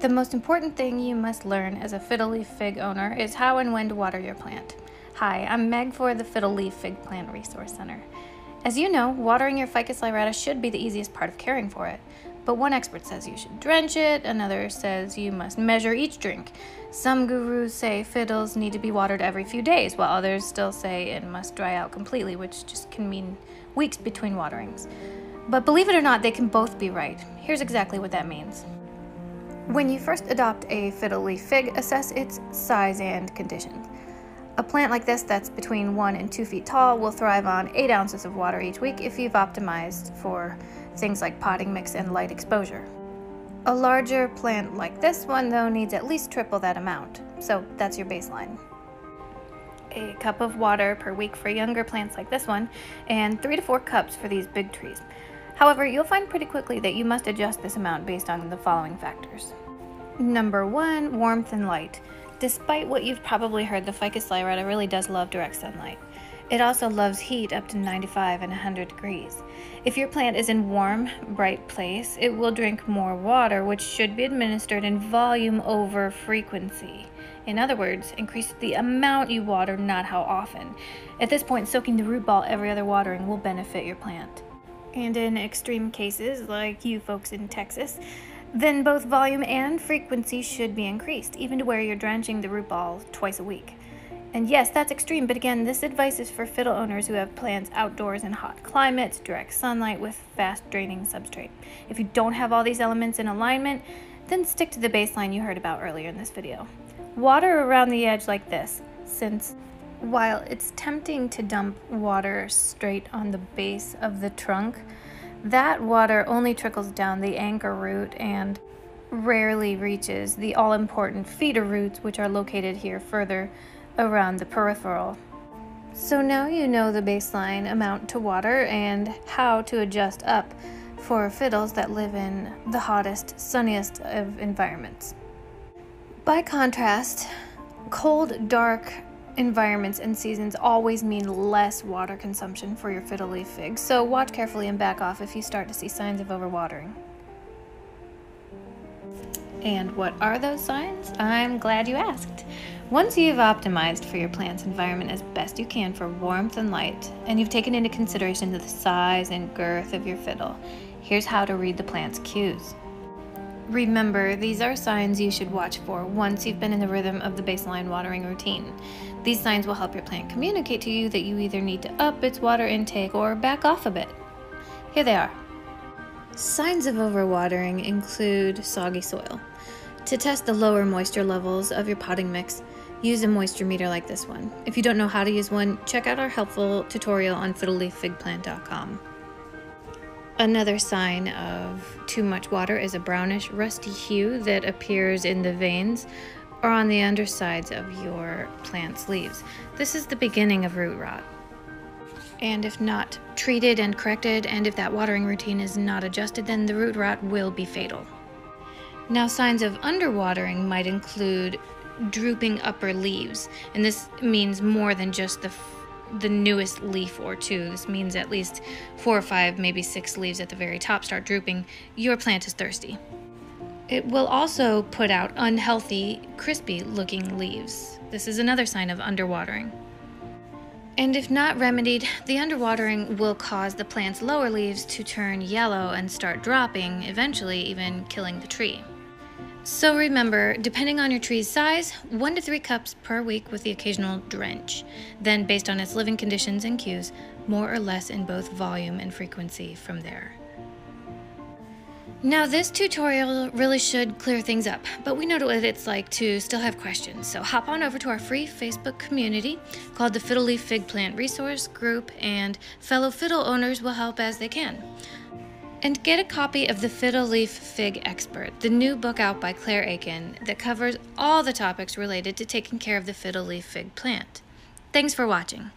The most important thing you must learn as a fiddle leaf fig owner is how and when to water your plant. Hi, I'm Meg for the Fiddle Leaf Fig Plant Resource Center. As you know, watering your ficus lyrata should be the easiest part of caring for it. But one expert says you should drench it, another says you must measure each drink. Some gurus say fiddles need to be watered every few days, while others still say it must dry out completely, which just can mean weeks between waterings. But believe it or not, they can both be right. Here's exactly what that means. When you first adopt a fiddle leaf fig, assess its size and conditions. A plant like this that's between 1 and 2 feet tall will thrive on 8 ounces of water each week if you've optimized for things like potting mix and light exposure. A larger plant like this one, though, needs at least triple that amount, so that's your baseline. A cup of water per week for younger plants like this one, and 3 to 4 cups for these big trees. However, you'll find pretty quickly that you must adjust this amount based on the following factors. Number 1, warmth and light. Despite what you've probably heard, the ficus lyrata really does love direct sunlight. It also loves heat up to 95 and 100 degrees. If your plant is in a warm, bright place, it will drink more water, which should be administered in volume over frequency. In other words, increase the amount you water, not how often. At this point, soaking the root ball every other watering will benefit your plant. And in extreme cases, like you folks in Texas, then both volume and frequency should be increased, even to where you're drenching the root ball twice a week. And yes, that's extreme, but again, this advice is for fiddle owners who have plants outdoors in hot climates, direct sunlight with fast draining substrate. If you don't have all these elements in alignment, then stick to the baseline you heard about earlier in this video. Water around the edge like this, since while it's tempting to dump water straight on the base of the trunk, that water only trickles down the anchor root and rarely reaches the all-important feeder roots, which are located here further around the peripheral. So now you know the baseline amount to water and how to adjust up for fiddles that live in the hottest, sunniest of environments. By contrast, cold, dark environments and seasons always mean less water consumption for your fiddle leaf figs, so watch carefully and back off if you start to see signs of overwatering. And what are those signs? I'm glad you asked. Once you've optimized for your plant's environment as best you can for warmth and light, and you've taken into consideration the size and girth of your fiddle, here's how to read the plant's cues. Remember, these are signs you should watch for once you've been in the rhythm of the baseline watering routine. These signs will help your plant communicate to you that you either need to up its water intake or back off a bit. Here they are. Signs of overwatering include soggy soil. To test the lower moisture levels of your potting mix, use a moisture meter like this one. If you don't know how to use one, check out our helpful tutorial on fiddleleaffigplant.com. Another sign of too much water is a brownish, rusty hue that appears in the veins or on the undersides of your plant's leaves. This is the beginning of root rot. And if not treated and corrected, and if that watering routine is not adjusted, then the root rot will be fatal. Now, signs of underwatering might include drooping upper leaves, and this means more than just the newest leaf or two. This means at least 4 or 5, maybe 6 leaves at the very top start drooping. Your plant is thirsty. It will also put out unhealthy, crispy looking leaves. This is another sign of underwatering. And if not remedied, the underwatering will cause the plant's lower leaves to turn yellow and start dropping, eventually even killing the tree. So remember, depending on your tree's size, 1 to 3 cups per week with the occasional drench. Then, based on its living conditions and cues, more or less in both volume and frequency from there. Now, this tutorial really should clear things up, but we know what it's like to still have questions. So hop on over to our free Facebook community called the Fiddle Leaf Fig Plant Resource Group, and fellow fiddle owners will help as they can. And get a copy of the Fiddle Leaf Fig Expert, the new book out by Claire Aiken that covers all the topics related to taking care of the fiddle leaf fig plant. Thanks for watching.